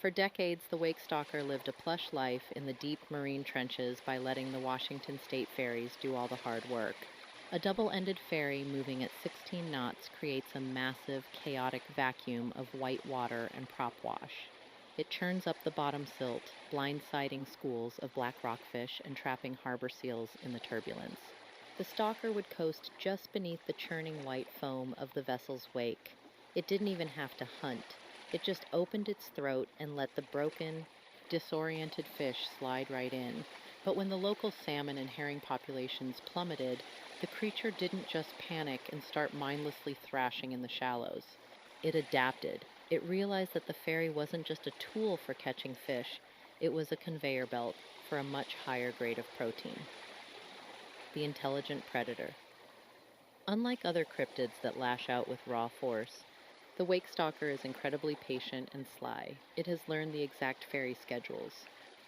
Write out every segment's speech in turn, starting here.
For decades, the Wake Stalker lived a plush life in the deep marine trenches by letting the Washington State ferries do all the hard work. A double-ended ferry moving at 16 knots creates a massive, chaotic vacuum of white water and prop wash. It churns up the bottom silt, blindsiding schools of black rockfish and trapping harbor seals in the turbulence. The Stalker would coast just beneath the churning white foam of the vessel's wake. It didn't even have to hunt. It just opened its throat and let the broken, disoriented fish slide right in. But when the local salmon and herring populations plummeted, the creature didn't just panic and start mindlessly thrashing in the shallows. It adapted. It realized that the ferry wasn't just a tool for catching fish, it was a conveyor belt for a much higher grade of protein. The intelligent predator. Unlike other cryptids that lash out with raw force, the wake stalker is incredibly patient and sly. It has learned the exact ferry schedules.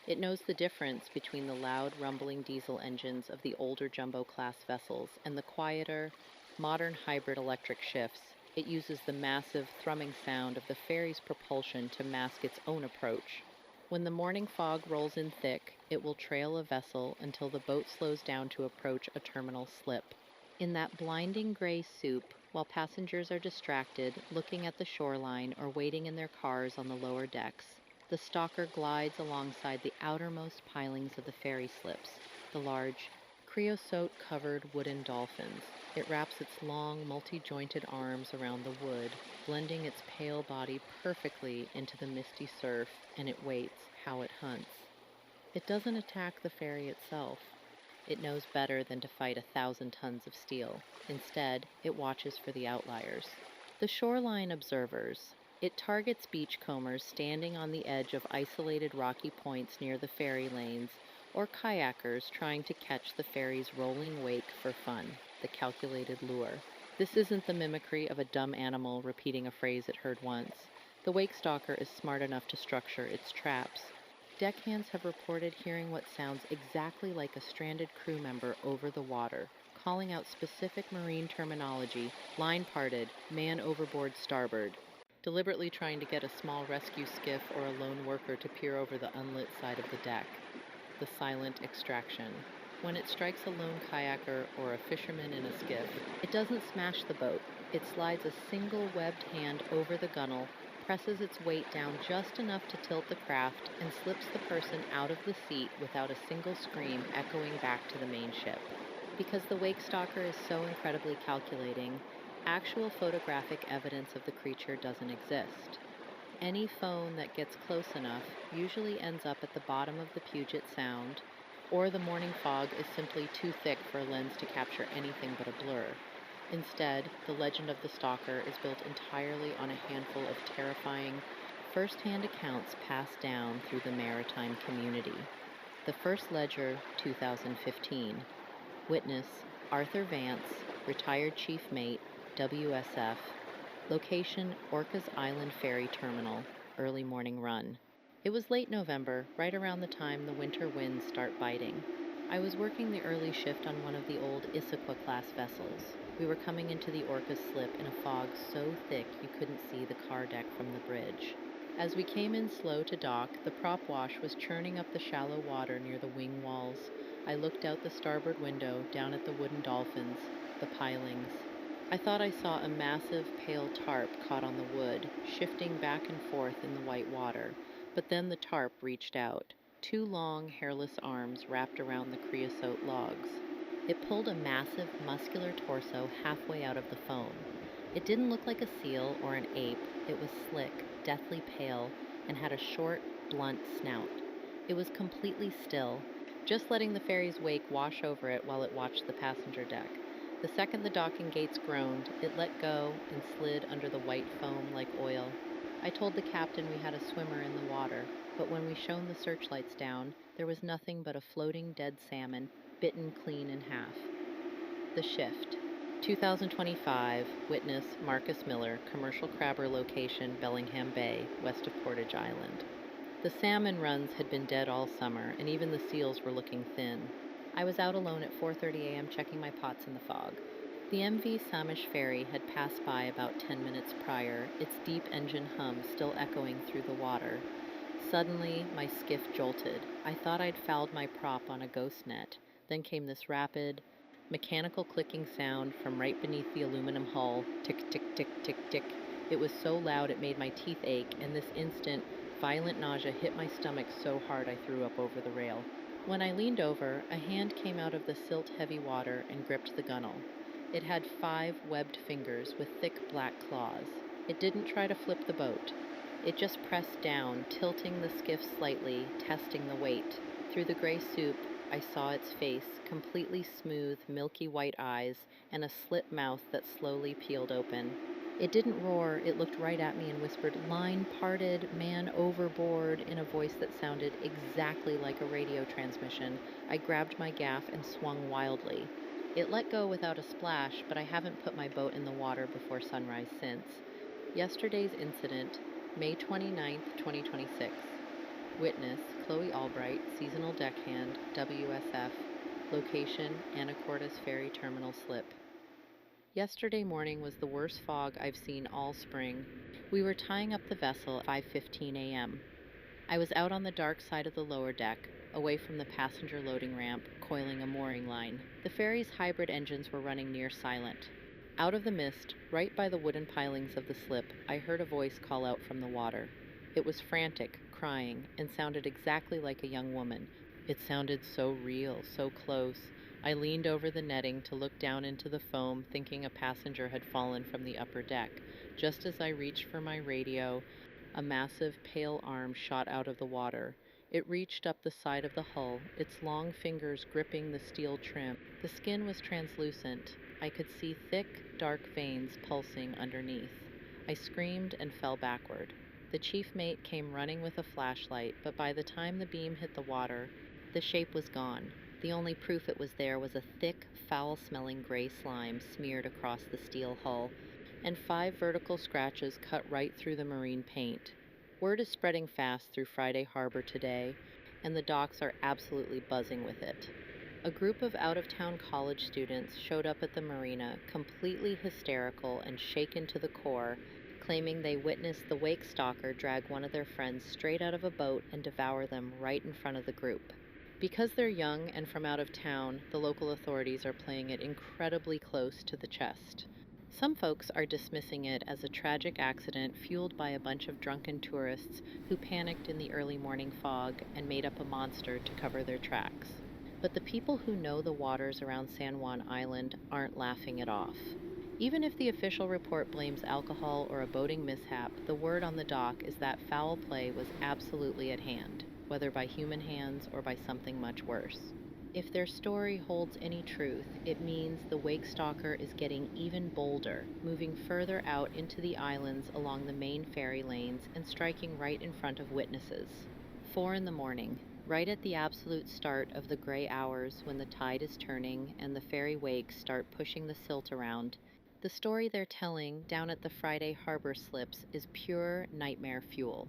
It knows the difference between the loud, rumbling diesel engines of the older jumbo-class vessels and the quieter, modern hybrid electric shifts. It uses the massive, thrumming sound of the ferry's propulsion to mask its own approach. When the morning fog rolls in thick, it will trail a vessel until the boat slows down to approach a terminal slip. In that blinding gray soup, while passengers are distracted, looking at the shoreline or waiting in their cars on the lower decks, the stalker glides alongside the outermost pilings of the ferry slips, the large, creosote-covered wooden dolphins. It wraps its long, multi-jointed arms around the wood, blending its pale body perfectly into the misty surf, and it waits how it hunts. It doesn't attack the ferry itself. It knows better than to fight 1,000 tons of steel. Instead, it watches for the outliers. The shoreline observers. It targets beachcombers standing on the edge of isolated rocky points near the ferry lanes, or kayakers trying to catch the ferry's rolling wake for fun, the calculated lure. This isn't the mimicry of a dumb animal repeating a phrase it heard once. The wake stalker is smart enough to structure its traps. Deckhands have reported hearing what sounds exactly like a stranded crew member over the water, calling out specific marine terminology, line parted, man overboard starboard, deliberately trying to get a small rescue skiff or a lone worker to peer over the unlit side of the deck. The silent extraction. When it strikes a lone kayaker or a fisherman in a skiff, it doesn't smash the boat. It slides a single webbed hand over the gunwale, presses its weight down just enough to tilt the craft, and slips the person out of the seat without a single scream echoing back to the main ship. Because the wake stalker is so incredibly calculating, actual photographic evidence of the creature doesn't exist. Any phone that gets close enough usually ends up at the bottom of the Puget Sound, or the morning fog is simply too thick for a lens to capture anything but a blur. Instead, the legend of the stalker is built entirely on a handful of terrifying, first-hand accounts passed down through the maritime community. The First Ledger, 2015. Witness, Arthur Vance, retired chief mate, WSF. Location, Orcas Island Ferry Terminal, early morning run. It was late November, right around the time the winter winds start biting. I was working the early shift on one of the old Issaquah-class vessels. We were coming into the Orcas slip in a fog so thick you couldn't see the car deck from the bridge. As we came in slow to dock, the prop wash was churning up the shallow water near the wing walls. I looked out the starboard window, down at the wooden dolphins, the pilings. I thought I saw a massive, pale tarp caught on the wood, shifting back and forth in the white water. But then the tarp reached out. Two long, hairless arms wrapped around the creosote logs. It pulled a massive, muscular torso halfway out of the foam. It didn't look like a seal or an ape. It was slick, deathly pale, and had a short, blunt snout. It was completely still, just letting the ferry's wake wash over it while it watched the passenger deck. The second the docking gates groaned, it let go and slid under the white foam like oil. I told the captain we had a swimmer in the water, but when we shone the searchlights down, there was nothing but a floating dead salmon, bitten clean in half. The Shift. 2025, witness Marcus Miller, commercial crabber location, Bellingham Bay, west of Portage Island. The salmon runs had been dead all summer, and even the seals were looking thin. I was out alone at 4:30 a.m. checking my pots in the fog. The MV Samish ferry had passed by about 10 minutes prior, its deep engine hum still echoing through the water. Suddenly, my skiff jolted. I thought I'd fouled my prop on a ghost net. Then came this rapid, mechanical clicking sound from right beneath the aluminum hull. Tick, tick, tick, tick, tick. It was so loud it made my teeth ache, and this instant, violent nausea hit my stomach so hard I threw up over the rail. When I leaned over, a hand came out of the silt-heavy water and gripped the gunwale. It had 5 webbed fingers with thick black claws. It didn't try to flip the boat. It just pressed down, tilting the skiff slightly, testing the weight. Through the gray soup, I saw its face, completely smooth, milky white eyes, and a slit mouth that slowly peeled open. It didn't roar, it looked right at me and whispered, "Line parted, man overboard," in a voice that sounded exactly like a radio transmission. I grabbed my gaff and swung wildly. It let go without a splash, but I haven't put my boat in the water before sunrise since. Yesterday's incident, May 29th, 2026. Witness, Chloe Albright, seasonal deckhand, WSF. Location, Anacortes Ferry Terminal Slip. Yesterday morning was the worst fog I've seen all spring. We were tying up the vessel at 5:15 a.m. I was out on the dark side of the lower deck, away from the passenger loading ramp, coiling a mooring line. The ferry's hybrid engines were running near silent. Out of the mist, right by the wooden pilings of the slip, I heard a voice call out from the water. It was frantic, crying, and sounded exactly like a young woman. It sounded so real, so close. I leaned over the netting to look down into the foam, thinking a passenger had fallen from the upper deck. Just as I reached for my radio, a massive, pale arm shot out of the water. It reached up the side of the hull, its long fingers gripping the steel trim. The skin was translucent. I could see thick, dark veins pulsing underneath. I screamed and fell backward. The chief mate came running with a flashlight, but by the time the beam hit the water, the shape was gone. The only proof it was there was a thick, foul-smelling gray slime smeared across the steel hull, and 5 vertical scratches cut right through the marine paint. Word is spreading fast through Friday Harbor today, and the docks are absolutely buzzing with it. A group of out-of-town college students showed up at the marina, completely hysterical and shaken to the core, claiming they witnessed the wake stalker drag one of their friends straight out of a boat and devour them right in front of the group. Because they're young and from out of town, the local authorities are playing it incredibly close to the chest. Some folks are dismissing it as a tragic accident fueled by a bunch of drunken tourists who panicked in the early morning fog and made up a monster to cover their tracks. But the people who know the waters around San Juan Island aren't laughing it off. Even if the official report blames alcohol or a boating mishap, the word on the dock is that foul play was absolutely at hand, whether by human hands or by something much worse. If their story holds any truth, it means the wake stalker is getting even bolder, moving further out into the islands along the main ferry lanes and striking right in front of witnesses. 4 in the morning, right at the absolute start of the gray hours when the tide is turning and the ferry wakes start pushing the silt around. The story they're telling down at the Friday Harbor slips is pure nightmare fuel.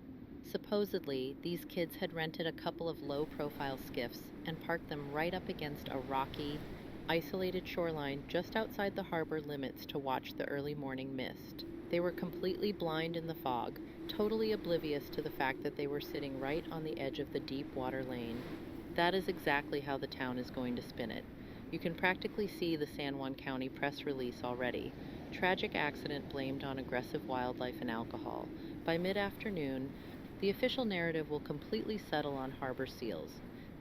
Supposedly, these kids had rented a couple of low-profile skiffs and parked them right up against a rocky, isolated shoreline just outside the harbor limits to watch the early morning mist. They were completely blind in the fog, totally oblivious to the fact that they were sitting right on the edge of the deep water lane. That is exactly how the town is going to spin it. You can practically see the San Juan County press release already. Tragic accident blamed on aggressive wildlife and alcohol. By mid-afternoon, the official narrative will completely settle on harbor seals.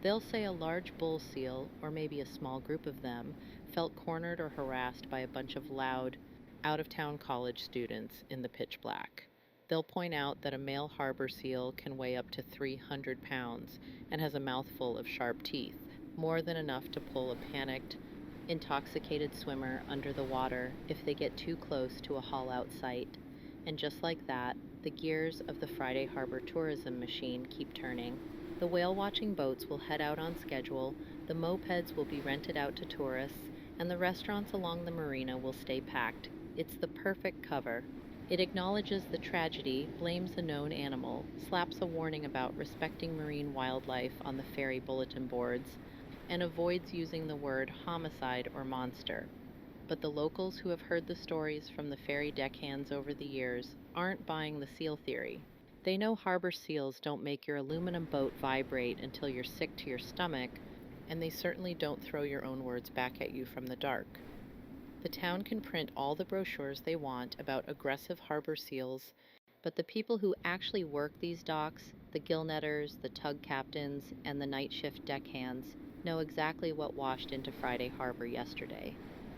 They'll say a large bull seal, or maybe a small group of them, felt cornered or harassed by a bunch of loud, out-of-town college students in the pitch black. They'll point out that a male harbor seal can weigh up to 300 pounds and has a mouthful of sharp teeth, more than enough to pull a panicked, intoxicated swimmer under the water if they get too close to a haul-out site. And just like that, the gears of the Friday Harbor tourism machine keep turning. The whale-watching boats will head out on schedule, the mopeds will be rented out to tourists, and the restaurants along the marina will stay packed. It's the perfect cover. It acknowledges the tragedy, blames a known animal, slaps a warning about respecting marine wildlife on the ferry bulletin boards, and avoids using the word homicide or monster. But the locals who have heard the stories from the ferry deckhands over the years aren't buying the seal theory. They know harbor seals don't make your aluminum boat vibrate until you're sick to your stomach, and they certainly don't throw your own words back at you from the dark. The town can print all the brochures they want about aggressive harbor seals, but the people who actually work these docks, the gill netters, the tug captains, and the night shift deckhands, know exactly what washed into Friday Harbor yesterday.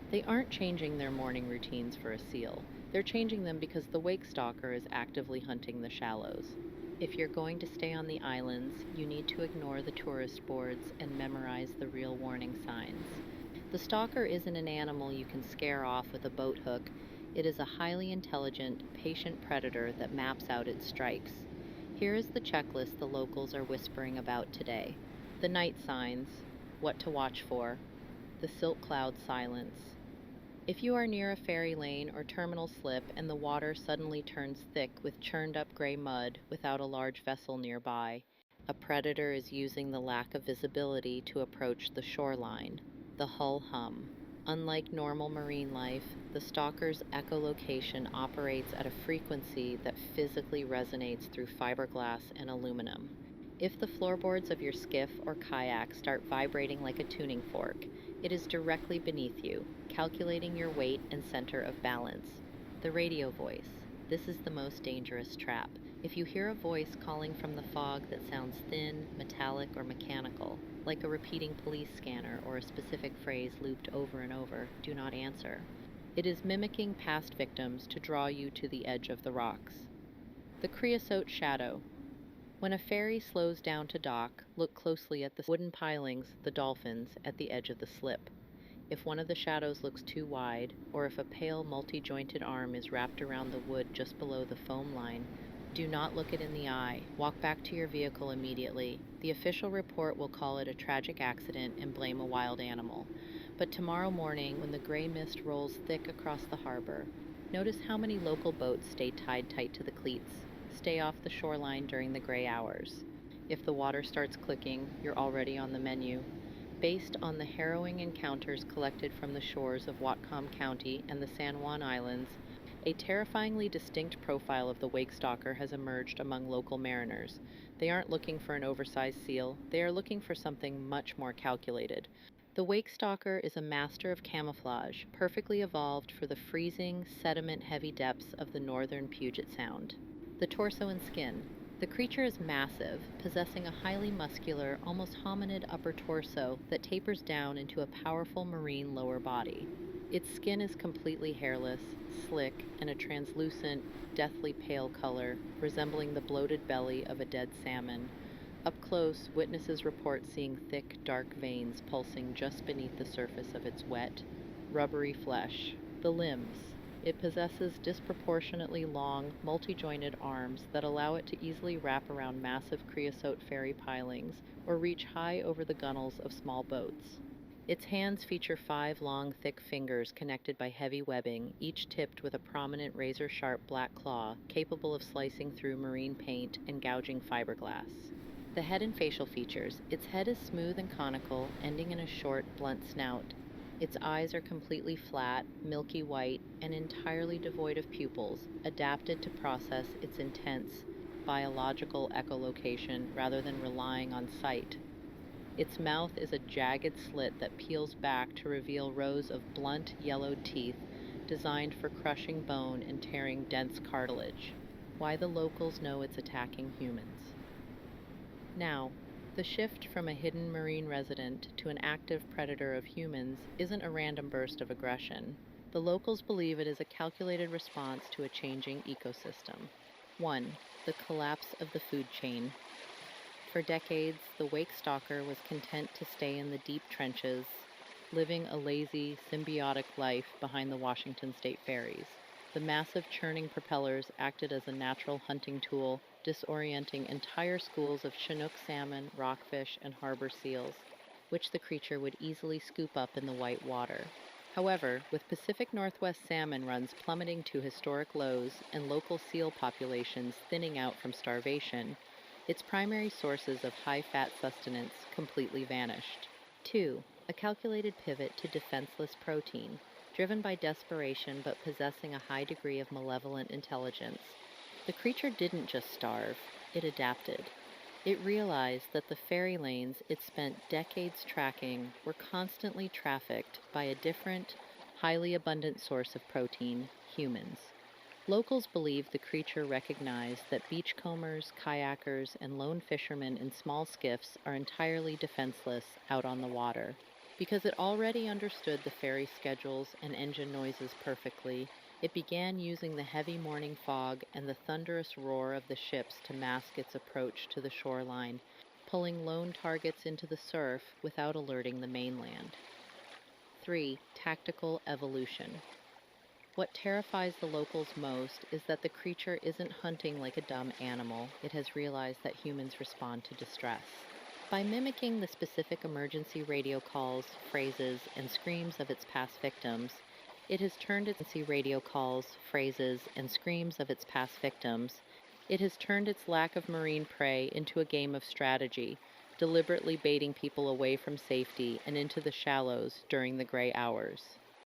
They aren't changing their morning routines for a seal. They're changing them because the wake stalker is actively hunting the shallows. If you're going to stay on the islands, you need to ignore the tourist boards and memorize the real warning signs. The stalker isn't an animal you can scare off with a boat hook. It is a highly intelligent, patient predator that maps out its strikes. Here is the checklist the locals are whispering about today. The night signs, what to watch for, the silt cloud silence. If you are near a ferry lane or terminal slip and the water suddenly turns thick with churned up gray mud without a large vessel nearby, a predator is using the lack of visibility to approach the shoreline. The hull hum. Unlike normal marine life, the stalker's echolocation operates at a frequency that physically resonates through fiberglass and aluminum. If the floorboards of your skiff or kayak start vibrating like a tuning fork, it is directly beneath you, calculating your weight and center of balance. The radio voice. This is the most dangerous trap. If you hear a voice calling from the fog that sounds thin, metallic, or mechanical, like a repeating police scanner or a specific phrase looped over and over, do not answer. It is mimicking past victims to draw you to the edge of the rocks. The creosote shadow. When a ferry slows down to dock, look closely at the wooden pilings, the dolphins, at the edge of the slip. If one of the shadows looks too wide, or if a pale multi-jointed arm is wrapped around the wood just below the foam line, do not look it in the eye. Walk back to your vehicle immediately. The official report will call it a tragic accident and blame a wild animal. But tomorrow morning, when the gray mist rolls thick across the harbor, notice how many local boats stay tied tight to the cleats. Stay off the shoreline during the gray hours. If the water starts clicking, you're already on the menu. Based on the harrowing encounters collected from the shores of Whatcom County and the San Juan Islands, a terrifyingly distinct profile of the wake stalker has emerged among local mariners. They aren't looking for an oversized seal, they are looking for something much more calculated. The wake stalker is a master of camouflage, perfectly evolved for the freezing, sediment-heavy depths of the northern Puget Sound. The torso and skin. The creature is massive, possessing a highly muscular, almost hominid upper torso that tapers down into a powerful marine lower body. Its skin is completely hairless, slick, and a translucent, deathly pale color, resembling the bloated belly of a dead salmon. Up close, witnesses report seeing thick, dark veins pulsing just beneath the surface of its wet, rubbery flesh. The limbs. It possesses disproportionately long, multi-jointed arms that allow it to easily wrap around massive creosote ferry pilings or reach high over the gunnels of small boats. Its hands feature 5 long, thick fingers connected by heavy webbing, each tipped with a prominent razor-sharp black claw capable of slicing through marine paint and gouging fiberglass. The head and facial features. Its head is smooth and conical, ending in a short, blunt snout. Its eyes are completely flat, milky white, and entirely devoid of pupils, adapted to process its intense, biological echolocation rather than relying on sight. Its mouth is a jagged slit that peels back to reveal rows of blunt, yellowed teeth designed for crushing bone and tearing dense cartilage. Why the locals know it's attacking humans. Now, the shift from a hidden marine resident to an active predator of humans isn't a random burst of aggression. The locals believe it is a calculated response to a changing ecosystem. 1. The collapse of the food chain. For decades, the wake stalker was content to stay in the deep trenches, living a lazy, symbiotic life behind the Washington State ferries. The massive churning propellers acted as a natural hunting tool, disorienting entire schools of Chinook salmon, rockfish, and harbor seals, which the creature would easily scoop up in the white water. However, with Pacific Northwest salmon runs plummeting to historic lows and local seal populations thinning out from starvation, its primary sources of high-fat sustenance completely vanished. 2. A calculated pivot to defenseless protein. Driven by desperation but possessing a high degree of malevolent intelligence, The creature didn't just starve, it adapted. It realized that the ferry lanes it spent decades tracking were constantly trafficked by a different, highly abundant source of protein: humans. Locals believe the creature recognized that beachcombers, kayakers, and lone fishermen in small skiffs are entirely defenseless out on the water. Because it already understood the ferry schedules and engine noises perfectly, it began using the heavy morning fog and the thunderous roar of the ships to mask its approach to the shoreline, pulling lone targets into the surf without alerting the mainland. 3. Tactical evolution. What terrifies the locals most is that the creature isn't hunting like a dumb animal. It has realized that humans respond to distress. By mimicking the specific emergency radio calls, phrases, and screams of its past victims, it has turned its lack of marine prey into a game of strategy, deliberately baiting people away from safety and into the shallows during the gray hours.